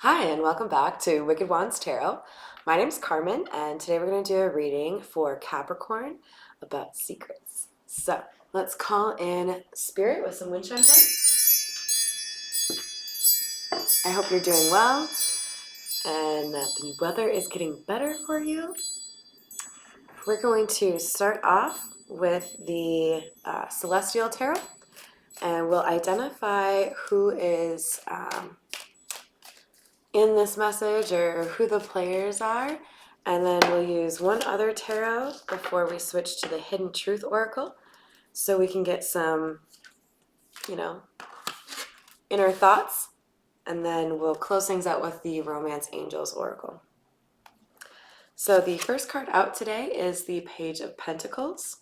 Hi, and welcome back to Wicked Wands Tarot. My name's Carmen, and today we're going to do a reading for Capricorn about secrets. So let's call in Spirit with some wind chimes. I hope you're doing well and that the weather is getting better for you. We're going to start off with the Celestial Tarot, and we'll identify who is in this message or who the players are, and then we'll use one other tarot before we switch to the Hidden Truth Oracle so we can get some, inner thoughts, and then we'll close things out with the Romance Angels Oracle. So the first card out today is the Page of Pentacles,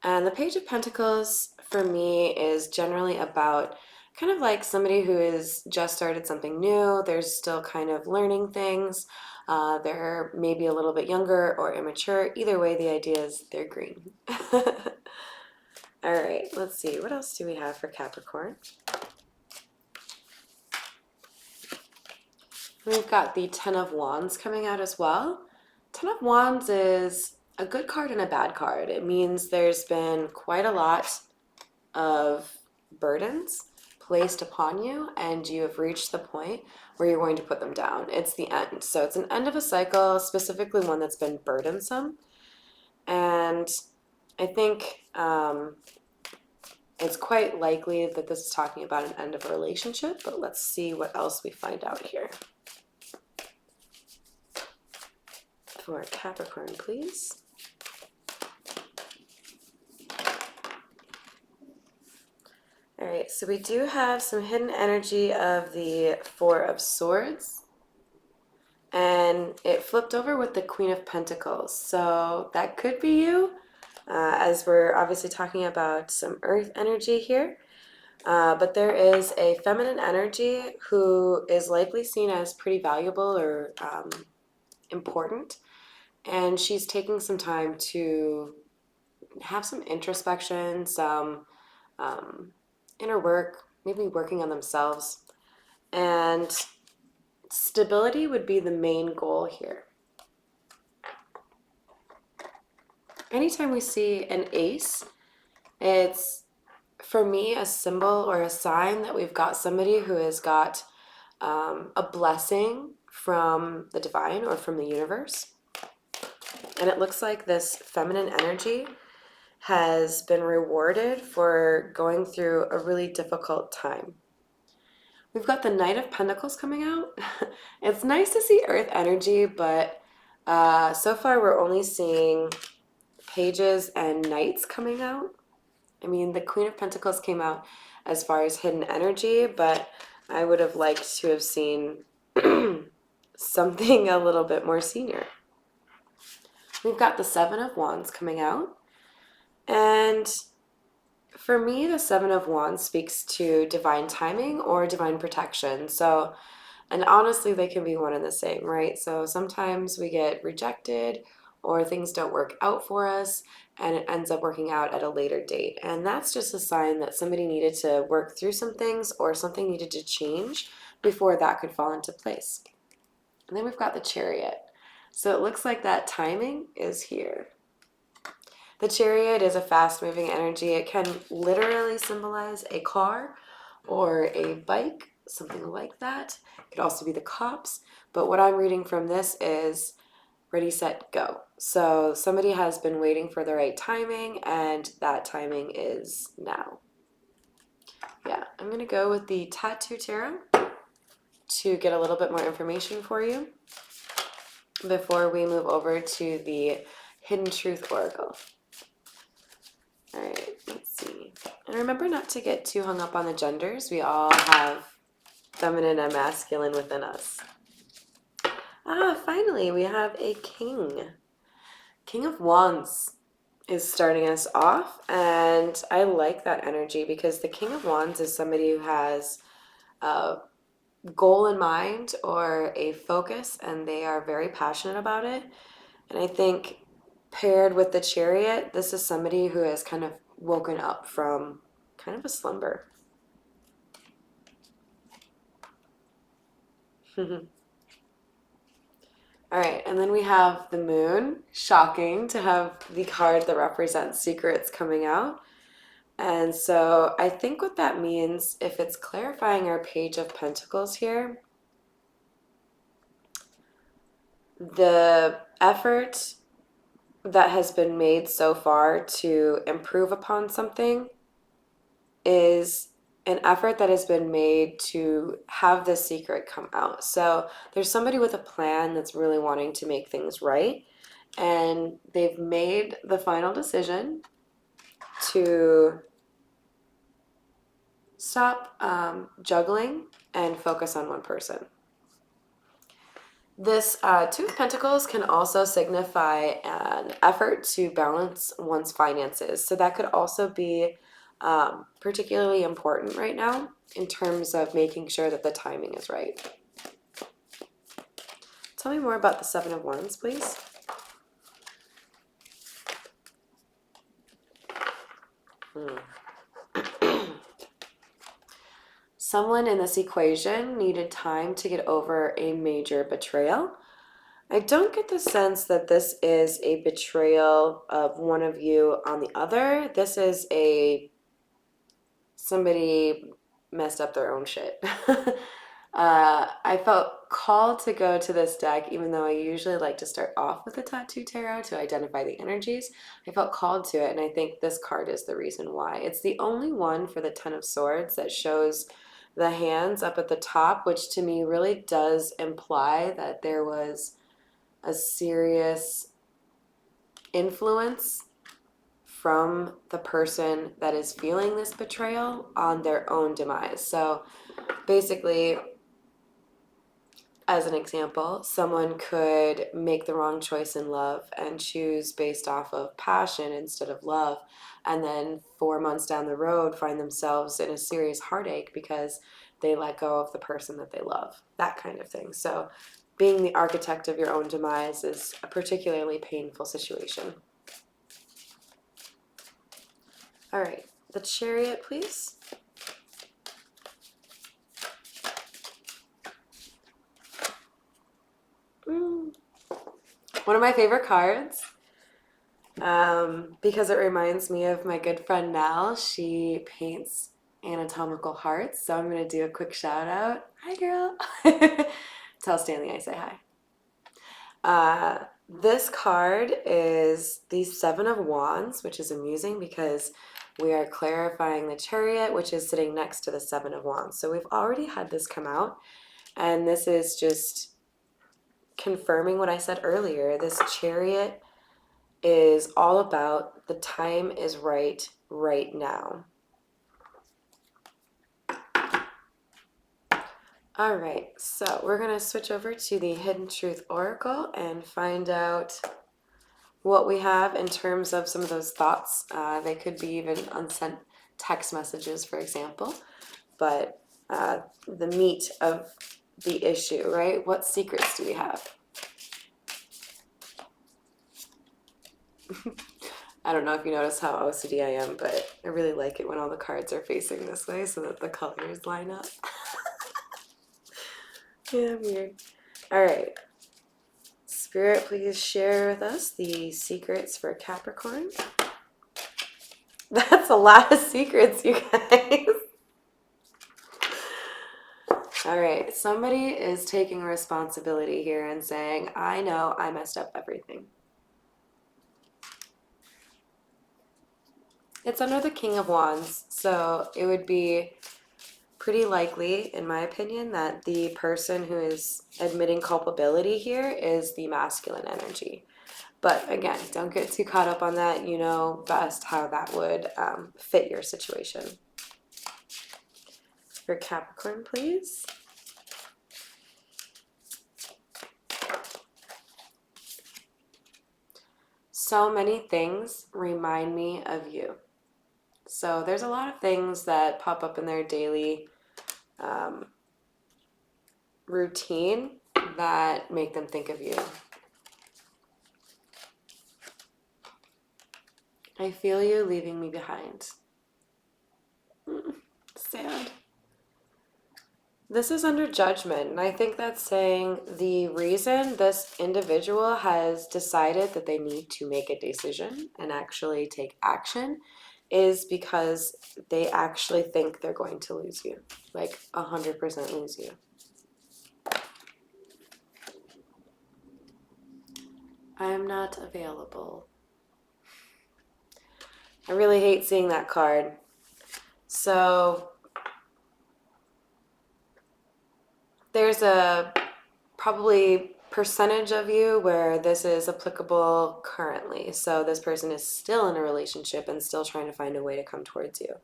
and the Page of Pentacles for me is generally about kind of like somebody who has just started something new. They're still kind of learning things. They're maybe a little bit younger or immature. Either way, the idea is they're green. All right, let's see. What else do we have for Capricorn? We've got the Ten of Wands coming out as well. Ten of Wands is a good card and a bad card. It means there's been quite a lot of burdens placed upon you, and you have reached the point where you're going to put them down. It's the end. So it's an end of a cycle, specifically one that's been burdensome. And I think it's quite likely that this is talking about an end of a relationship, but let's see what else we find out here. For Capricorn, please. All right, so we do have some hidden energy of the Four of Swords, and it flipped over with the Queen of Pentacles. So that could be you, as we're obviously talking about some earth energy here. But there is a feminine energy who is likely seen as pretty valuable or important, and she's taking some time to have some introspection, some inner work, maybe working on themselves. And stability would be the main goal here. Anytime we see an ace, it's, for me, a symbol or a sign that we've got somebody who has got a blessing from the divine or from the universe. And it looks like this feminine energy has been rewarded for going through a really difficult time. We've got the Knight of Pentacles coming out. It's nice to see earth energy, but so far we're only seeing pages and knights coming out. I mean, the Queen of Pentacles came out as far as hidden energy, but I would have liked to have seen something a little bit more senior. We've got the Seven of Wands coming out. And for me, the Seven of Wands speaks to divine timing or divine protection. So, and honestly, they can be one and the same, right? So sometimes we get rejected or things don't work out for us and it ends up working out at a later date. And that's just a sign that somebody needed to work through some things or something needed to change before that could fall into place. And then we've got the Chariot. So it looks like that timing is here. The Chariot is a fast-moving energy. It can literally symbolize a car or a bike, something like that. It could also be the cops. But what I'm reading from this is ready, set, go. So somebody has been waiting for the right timing, and that timing is now. Yeah, I'm going to go with the Tattoo Tarot to get a little bit more information for you before we move over to the Hidden Truth Oracle. All right, let's see. And remember not to get too hung up on the genders. We all have feminine and masculine within us. Finally, we have a king. King of Wands is starting us off, and I like that energy because the King of Wands is somebody who has a goal in mind or a focus, and they are very passionate about it. And I think paired with the Chariot, this is somebody who has kind of woken up from kind of a slumber. All right, and then we have the moon. Shocking to have the card that represents secrets coming out. And so I think what that means, if it's clarifying our Page of Pentacles here, the effort that has been made so far to improve upon something is an effort that has been made to have this secret come out. So there's somebody with a plan that's really wanting to make things right, and they've made the final decision to stop juggling and focus on one person. This Two of Pentacles can also signify an effort to balance one's finances. So that could also be particularly important right now in terms of making sure that the timing is right. Tell me more about the Seven of Wands, please. Someone in this equation needed time to get over a major betrayal. I don't get the sense that this is a betrayal of one of you on the other. This is somebody messed up their own shit. I felt called to go to this deck, even though I usually like to start off with the Tattoo Tarot to identify the energies. I felt called to it, and I think this card is the reason why. It's the only one for the Ten of Swords that shows the hands up at the top, which to me really does imply that there was a serious influence from the person that is feeling this betrayal on their own demise. So basically, as an example, someone could make the wrong choice in love and choose based off of passion instead of love, and then 4 months down the road find themselves in a serious heartache because they let go of the person that they love, that kind of thing. So being the architect of your own demise is a particularly painful situation. All right, the Chariot, please. One of my favorite cards, because it reminds me of my good friend Nell. She paints anatomical hearts, so I'm going to do a quick shout out. Hi, girl. Tell Stanley I say hi. This card is the Seven of Wands, which is amusing because we are clarifying the Chariot, which is sitting next to the Seven of Wands. So we've already had this come out, and this is just confirming what I said earlier. This Chariot is all about the time is right now. All right, so we're going to switch over to the Hidden Truth Oracle and find out what we have in terms of some of those thoughts. They could be even unsent text messages, for example, but the meat of the issue, right? What secrets do we have? I don't know if you notice how OCD I am, but I really like it when all the cards are facing this way so that the colors line up. Yeah, weird. All right. Spirit, please share with us the secrets for Capricorn. That's a lot of secrets, you guys. All right. Somebody is taking responsibility here and saying, I know I messed up everything. It's under the King of Wands, so it would be pretty likely, in my opinion, that the person who is admitting culpability here is the masculine energy. But again, don't get too caught up on that. You know best how that would fit your situation. For Capricorn, please. So many things remind me of you. So there's a lot of things that pop up in their daily routine that make them think of you. I feel you leaving me behind. Sad. This is under judgment, and I think that's saying the reason this individual has decided that they need to make a decision and actually take action is because they actually think they're going to lose you, like 100% lose you. I am not available. I really hate seeing that card. So there's a probably percentage of you where this is applicable currently. So this person is still in a relationship and still trying to find a way to come towards you.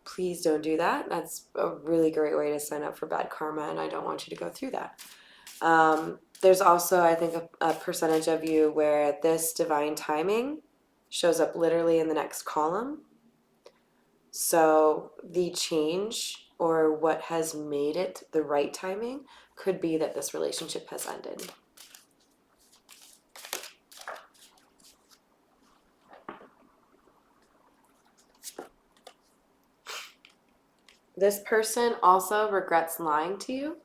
Please don't do that. That's a really great way to sign up for bad karma, and I don't want you to go through that. There's also, I think, a percentage of you where this divine timing shows up literally in the next column. So the change or what has made it the right timing could be that this relationship has ended. This person also regrets lying to you.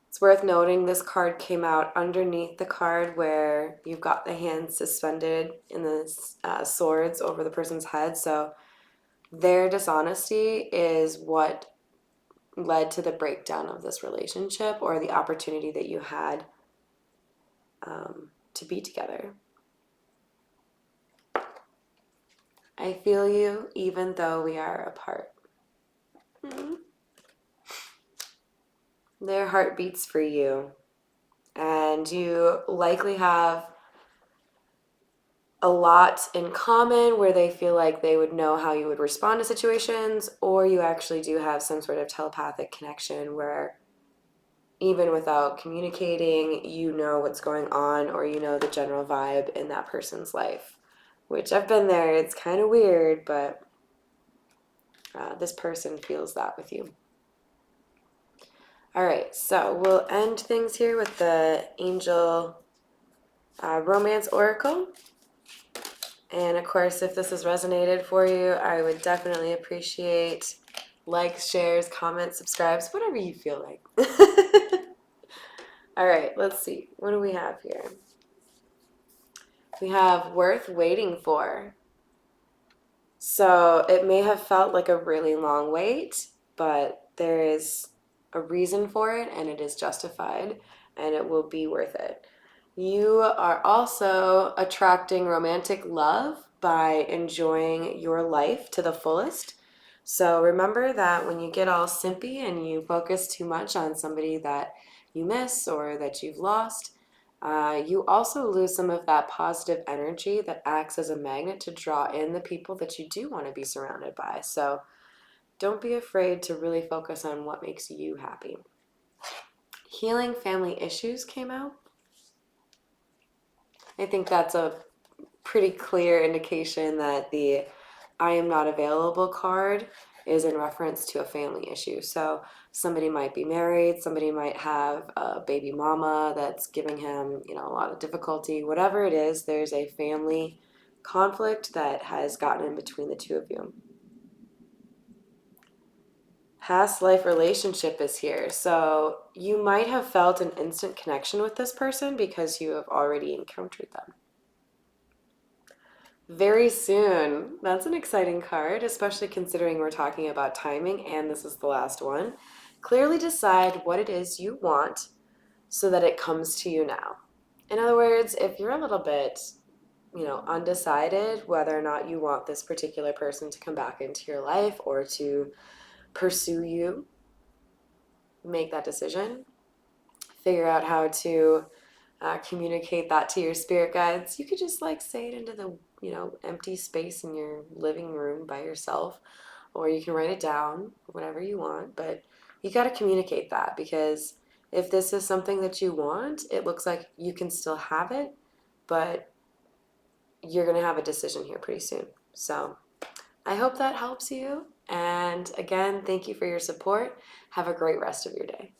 It's worth noting this card came out underneath the card where you've got the hands suspended in the swords over the person's head. So their dishonesty is what led to the breakdown of this relationship or the opportunity that you had to be together. I feel you even though we are apart. Mm-hmm. Their heart beats for you, and you likely have a lot in common where they feel like they would know how you would respond to situations, or you actually do have some sort of telepathic connection where even without communicating, you know what's going on or you know the general vibe in that person's life, which I've been there. It's kind of weird, but this person feels that with you. All right, so we'll end things here with the Angel Romance Oracle. And of course, if this has resonated for you, I would definitely appreciate likes, shares, comments, subscribes, whatever you feel like. All right, let's see. What do we have here? We have worth waiting for. So it may have felt like a really long wait, but there is a reason for it and it is justified and it will be worth it. You are also attracting romantic love by enjoying your life to the fullest. So remember that when you get all simpy and you focus too much on somebody that you miss or that you've lost, you also lose some of that positive energy that acts as a magnet to draw in the people that you do want to be surrounded by. So don't be afraid to really focus on what makes you happy. Healing family issues came out. I think that's a pretty clear indication that the I am not available card is in reference to a family issue. So somebody might be married, somebody might have a baby mama that's giving him, a lot of difficulty. Whatever it is, there's a family conflict that has gotten in between the two of you. Past life relationship is here. So you might have felt an instant connection with this person because you have already encountered them. Very soon. That's an exciting card, especially considering we're talking about timing and this is the last one. Clearly decide what it is you want so that it comes to you now. In other words, if you're a little bit, undecided whether or not you want this particular person to come back into your life or to pursue you, make that decision. Figure out how to communicate that to your spirit guides. You could just say it into the empty space in your living room by yourself, or you can write it down, whatever you want. But you got to communicate that, because if this is something that you want, it looks like you can still have it, but you're going to have a decision here pretty soon. So I hope that helps you. And again, thank you for your support. Have a great rest of your day.